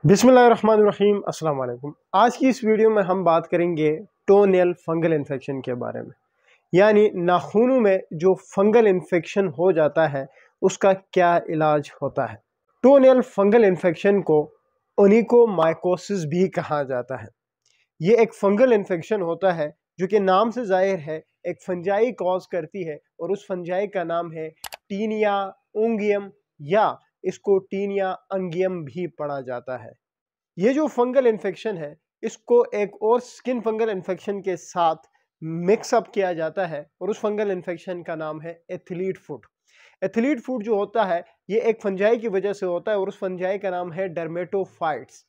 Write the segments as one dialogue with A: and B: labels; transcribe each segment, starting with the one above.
A: बिस्मिल्लाहिर्रहमानिर्रहीम अस्सलाम वालेकुम। आज की इस वीडियो में हम बात करेंगे टोनेल फंगल इन्फेक्शन के बारे में, यानी नाखूनों में जो फंगल इन्फेक्शन हो जाता है उसका क्या इलाज होता है। टोनेल फंगल इन्फेक्शन को ओनिकोमाइकोसिस भी कहा जाता है। ये एक फंगल इन्फेक्शन होता है जो कि नाम से जाहिर है एक फंजाई कॉज करती है और उस फंजाई का नाम है टीनिया ओंगियम या इसको टीनिया अंगियम भी पढ़ा जाता है। ये जो फंगल इन्फेक्शन है इसको एक और स्किन फंगल इन्फेक्शन के साथ मिक्सअप किया जाता है और उस फंगल इन्फेक्शन का नाम है एथलीट फुट। एथलीट फुट जो होता है ये एक फंजाई की वजह से होता है और उस फंजाई का नाम है डर्मेटोफाइट्स।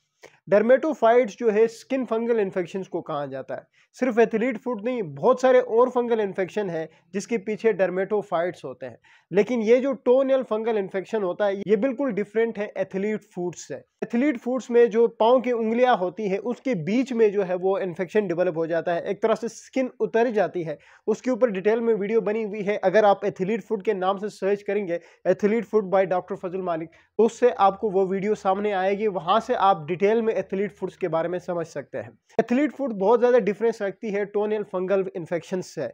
A: डर्मेटोफाइट्स जो है स्किन फंगल इन्फेक्शंस को कहा जाता है। सिर्फ एथलीट फुट नहीं, बहुत सारे और फंगल इन्फेक्शन है जिसके पीछे डर्मेटोफाइट्स होते हैं, लेकिन ये जो टोनियल फंगल इन्फेक्शन होता है ये बिल्कुल डिफरेंट है एथलीट फुट्स से। एथलीट फुट्स में जो पाँव की उंगलियां होती है उसके बीच में जो है वो इन्फेक्शन डेवलप हो जाता है, एक तरह से स्किन उतर जाती है। उसके ऊपर डिटेल में वीडियो बनी हुई है, अगर आप एथलीट फुट के नाम से सर्च करेंगे एथलीट फुट बाय डॉक्टर फजल मालिक तो उससे आपको वो वीडियो सामने आएगी, वहां से आप डिटेल में एथलीट फुट्स के बारे में समझ सकते हैं। एथलीट फुट बहुत ज्यादा डिफरेंस रखती है टोनियल फंगल इन्फेक्शन से।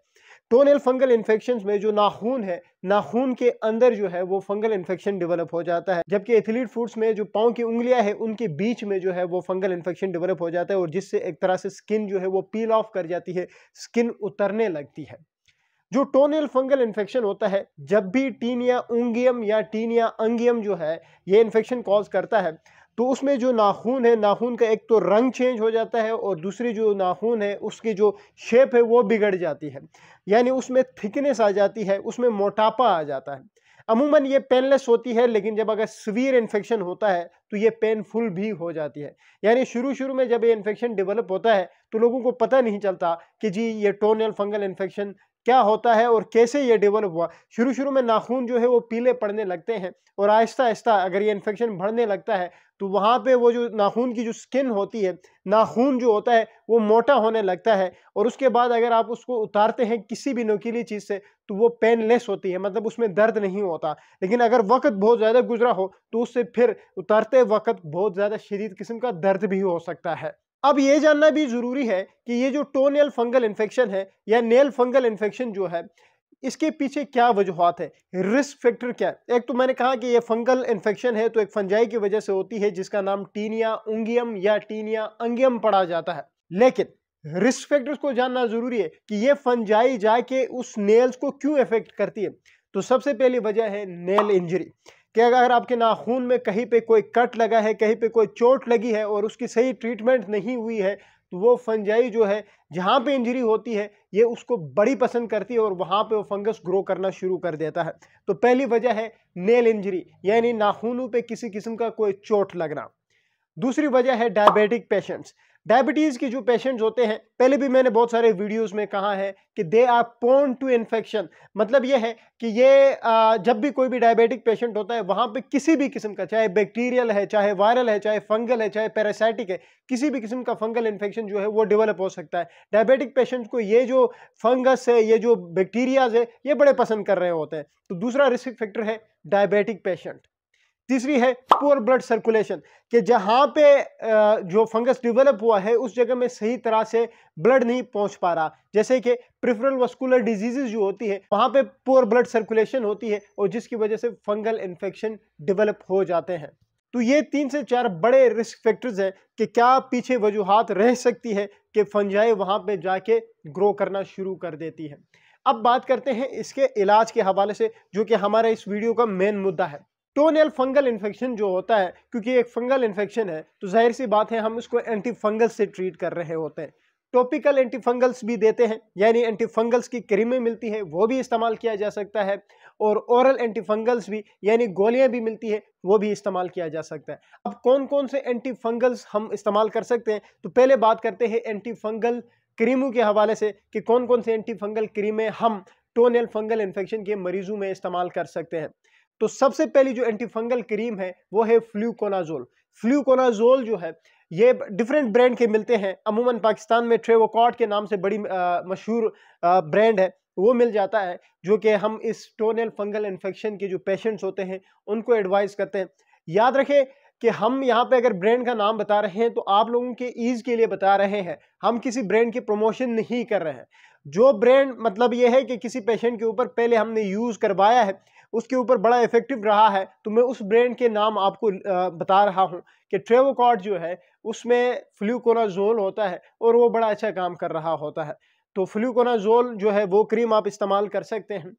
A: टोनियल फंगल इन्फेक्शन में जो नाखून है, नाखून के अंदर जो है वो फंगल इन्फेक्शन डेवलप हो जाता है, जबकि एथलीट फुट्स में जो पाँव की उंगलियां है उनके बीच में जो है वो फंगल इन्फेक्शन डेवलप हो जाता है और जिससे एक तरह से स्किन जो है वो पील ऑफ कर जाती है, स्किन उतरने लगती है। जो टोनियल फंगल इन्फेक्शन होता है, जब भी टीनिया उंगियम या टीनिया अंगियम जो है ये इन्फेक्शन कॉज करता है तो उसमें जो नाखून है, नाखून का एक तो रंग चेंज हो जाता है और दूसरी जो नाखून है उसकी जो शेप है वो बिगड़ जाती है, यानी उसमें थिकनेस आ जाती है, उसमें मोटापा आ जाता है। अमूमन ये पेनलेस होती है, लेकिन जब अगर सीवियर इन्फेक्शन होता है तो ये पेनफुल भी हो जाती है। यानी शुरू शुरू में जब ये इन्फेक्शन डेवलप होता है तो लोगों को पता नहीं चलता कि जी ये टोनियल फंगल इन्फेक्शन क्या होता है और कैसे ये डेवलप हुआ। शुरू शुरू में नाखून जो है वो पीले पड़ने लगते हैं और आहिस्ता आहिस्ता अगर ये इन्फेक्शन बढ़ने लगता है तो वहाँ पे वो जो नाखून की जो स्किन होती है, नाखून जो होता है वो मोटा होने लगता है और उसके बाद अगर आप उसको उतारते हैं किसी भी नुकीली चीज़ से तो वो पेनलेस होती है, मतलब उसमें दर्द नहीं होता। लेकिन अगर वक्त बहुत ज़्यादा गुजरा हो तो उससे फिर उतारते वक्त बहुत ज़्यादा शदीद किस्म का दर्द भी हो सकता है। अब ये जानना भी जरूरी है कि ये जो टोनियल फंगल इन्फेक्शन है या नेल फंगल इन्फेक्शन जो है इसके पीछे क्या वजूहात है, रिस्क फैक्टर क्या है। एक तो मैंने कहा कि ये फंगल इन्फेक्शन है तो एक फंजाई की वजह से होती है जिसका नाम टीनिया उंगियम या टीनिया अंगियम पढ़ा जाता है, लेकिन रिस्क फैक्टर्स को जानना जरूरी है कि ये फंजाई जाके उस नेल्स को क्यों इफेक्ट करती है। तो सबसे पहली वजह है नेल इंजरी, कि अगर आपके नाखून में कहीं पे कोई कट लगा है, कहीं पे कोई चोट लगी है और उसकी सही ट्रीटमेंट नहीं हुई है तो वो फंजाई जो है जहाँ पे इंजरी होती है ये उसको बड़ी पसंद करती है और वहाँ पे वो फंगस ग्रो करना शुरू कर देता है। तो पहली वजह है नेल इंजरी, यानी नाखूनों पे किसी किस्म का कोई चोट लगना। दूसरी वजह है डायबिटिक पेशेंट्स। डायबिटीज़ के जो पेशेंट्स होते हैं, पहले भी मैंने बहुत सारे वीडियोस में कहा है कि they are prone to infection. मतलब ये है कि ये जब भी कोई भी डायबिटिक पेशेंट होता है वहाँ पे किसी भी किस्म का, चाहे बैक्टीरियल है, चाहे वायरल है, चाहे फंगल है, चाहे पैरासाइटिक है, किसी भी किस्म का फंगल इन्फेक्शन जो है वो डेवलप हो सकता है। डायबिटिक पेशेंट्स को ये जो फंगस है, ये जो बैक्टीरियाज है, ये बड़े पसंद कर रहे होते हैं। तो दूसरा रिस्क फैक्टर है डायबिटिक पेशेंट। तीसरी है पुअर ब्लड सर्कुलेशन, कि जहां पे जो फंगस डेवलप हुआ है उस जगह में सही तरह से ब्लड नहीं पहुंच पा रहा, जैसे कि प्रिफरल वस्कुलर डिजीजेस जो होती है वहां पे पुअर ब्लड सर्कुलेशन होती है और जिसकी वजह से फंगल इन्फेक्शन डेवलप हो जाते हैं। तो ये 3 से 4 बड़े रिस्क फैक्टर्स हैं कि क्या पीछे वजूहात रह सकती है कि फंजाई वहां पे जाके ग्रो करना शुरू कर देती है। अब बात करते हैं इसके इलाज के हवाले से, जो कि हमारा इस वीडियो का मेन मुद्दा है। टोनियल फंगल इन्फेक्शन जो होता है, क्योंकि एक फंगल इन्फेक्शन है तो जाहिर सी बात है हम इसको एंटी फंगल से ट्रीट कर रहे होते हैं। टॉपिकल एंटी फंगल्स भी देते हैं, यानी एंटी फंगल्स की क्रीमें मिलती है वो भी इस्तेमाल किया जा सकता है, और ओरल एंटी फंगल्स भी यानी गोलियां भी मिलती है वो भी इस्तेमाल किया जा सकता है। अब कौन कौन से एंटी फंगल्स हम इस्तेमाल कर सकते हैं, तो पहले बात करते हैं एंटी फंगल क्रीमों के हवाले से कि कौन कौन से एंटी फंगल क्रीमें हम टोनियल फंगल इन्फेक्शन के मरीजों में इस्तेमाल कर सकते हैं। तो सबसे पहली जो एंटी फंगल क्रीम है वो है फ्लूकोनाजोल। फ्लूकोनाजोल जो है ये डिफरेंट ब्रांड के मिलते हैं, अमूमन पाकिस्तान में ट्रेवोकॉट के नाम से बड़ी मशहूर ब्रांड है, वो मिल जाता है, जो कि हम इस टोनियल फंगल इन्फेक्शन के जो पेशेंट्स होते हैं उनको एडवाइस करते हैं। याद रखें कि हम यहाँ पे अगर ब्रांड का नाम बता रहे हैं तो आप लोगों के ईज के लिए बता रहे हैं, हम किसी ब्रांड की प्रमोशन नहीं कर रहे हैं। जो ब्रांड मतलब ये है कि किसी पेशेंट के ऊपर पहले हमने यूज़ करवाया है, उसके ऊपर बड़ा इफेक्टिव रहा है, तो मैं उस ब्रांड के नाम आपको बता रहा हूँ कि ट्रेवोकॉर्ड जो है उसमें फ्लूकोनाजोल होता है और वो बड़ा अच्छा काम कर रहा होता है। तो फ्लूकोनाजोल जो है वो क्रीम आप इस्तेमाल कर सकते हैं।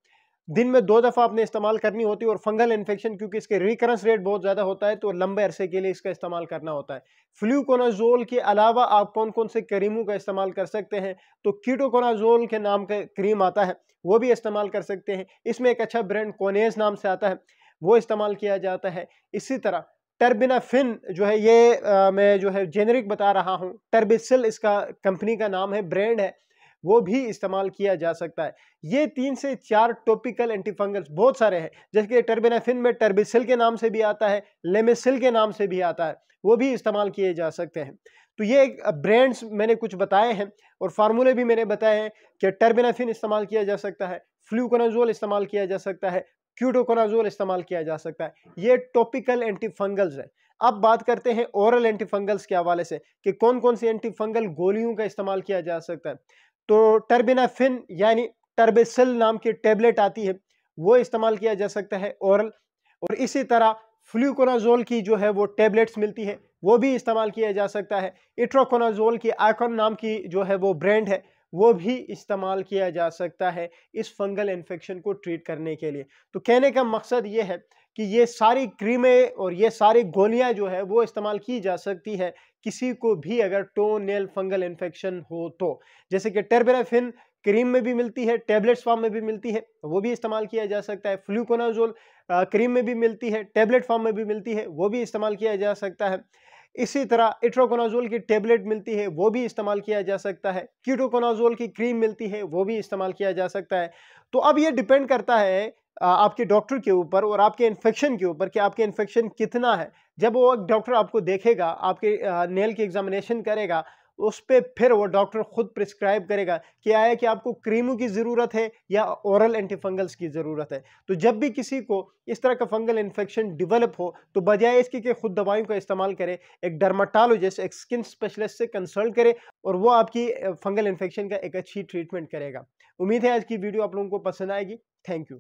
A: दिन में 2 दफ़ा आपने इस्तेमाल करनी होती है और फंगल इन्फेक्शन क्योंकि इसके रिकरेंस रेट बहुत ज़्यादा होता है तो लंबे अरसे के लिए इसका इस्तेमाल करना होता है। फ्लूकोनाजोल के अलावा आप कौन-कौन से क्रीमों का इस्तेमाल कर सकते हैं, तो कीटोकोनाजोल के नाम का क्रीम आता है, वो भी इस्तेमाल कर सकते हैं। इसमें एक अच्छा ब्रांड कोनेज़ नाम से आता है, वो इस्तेमाल किया जाता है। इसी तरह टर्बिनाफिन जो है ये मैं जो है जेनेरिक बता रहा हूँ, टर्बिसिल इसका कंपनी का नाम है, ब्रांड है, वो भी इस्तेमाल किया जा सकता है। ये 3 से 4 टॉपिकल एंटीफंगल्स बहुत सारे हैं, जैसे कि टर्बिनाफिन में टर्बिसिल के नाम से भी आता है, लेमिसिल के नाम से भी आता है, वो भी इस्तेमाल किए जा सकते हैं। तो ये ब्रांड्स मैंने कुछ बताए हैं और फार्मूले भी मैंने बताए हैं कि टर्बिनाफिन इस्तेमाल किया जा सकता है, फ्लूकोनाजोल इस्तेमाल किया जा सकता है, क्यूटोकोनाजोल इस्तेमाल किया जा सकता है। ये टॉपिकल एंटीफंगल्स है। अब बात करते हैं ओरल एंटीफंगल्स के हवाले से कि कौन-कौन सी एंटीफंगल गोलियों का इस्तेमाल किया जा सकता है। तो टर्बिनाफिन यानी टर्बिसिल नाम की टैबलेट आती है, वो इस्तेमाल किया जा सकता है ओरल। और इसी तरह फ्लूकोनाजोल की जो है वो टैबलेट्स मिलती है, वो भी इस्तेमाल किया जा सकता है। इट्रोकोनाजोल की आइकॉन नाम की जो है वो ब्रांड है, वो भी इस्तेमाल किया जा सकता है इस फंगल इन्फेक्शन को ट्रीट करने के लिए। तो कहने का मकसद ये है कि ये सारी क्रीमें और ये सारी गोलियां जो है वो इस्तेमाल की जा सकती है किसी को भी अगर टो नेल फंगल इन्फेक्शन हो तो। जैसे कि टर्बिनाफिन क्रीम में भी मिलती है, टैबलेट्स फॉर्म में भी मिलती है, वो भी इस्तेमाल किया जा सकता है। फ्लूकोनाजोल क्रीम में भी मिलती है, टैबलेट फॉर्म में भी मिलती है, वो भी इस्तेमाल किया जा सकता है। इसी तरह इट्रोकोनाजोल की टैबलेट मिलती है, वो भी इस्तेमाल किया जा सकता है। कीटोकोनाजोल की क्रीम मिलती है, वो भी इस्तेमाल किया जा सकता है। तो अब ये डिपेंड करता है आपके डॉक्टर के ऊपर और आपके इन्फेक्शन के ऊपर कि आपके इन्फेक्शन कितना है। जब वो डॉक्टर आपको देखेगा, आपके नेल की एग्जामिनेशन करेगा, उस पे फिर वो डॉक्टर खुद प्रिस्क्राइब करेगा कि आया कि आपको क्रीमों की ज़रूरत है या ओरल एंटीफंगल्स की ज़रूरत है। तो जब भी किसी को इस तरह का फंगल इन्फेक्शन डेवलप हो तो बजाय इसके कि खुद दवाइयों का इस्तेमाल करे, एक डर्माटोलॉजिस्ट, एक स्किन स्पेशलिस्ट से कंसल्ट करे और वो आपकी फंगल इन्फेक्शन का एक अच्छी ट्रीटमेंट करेगा। उम्मीद है आज की वीडियो आप लोगों को पसंद आएगी। Thank you.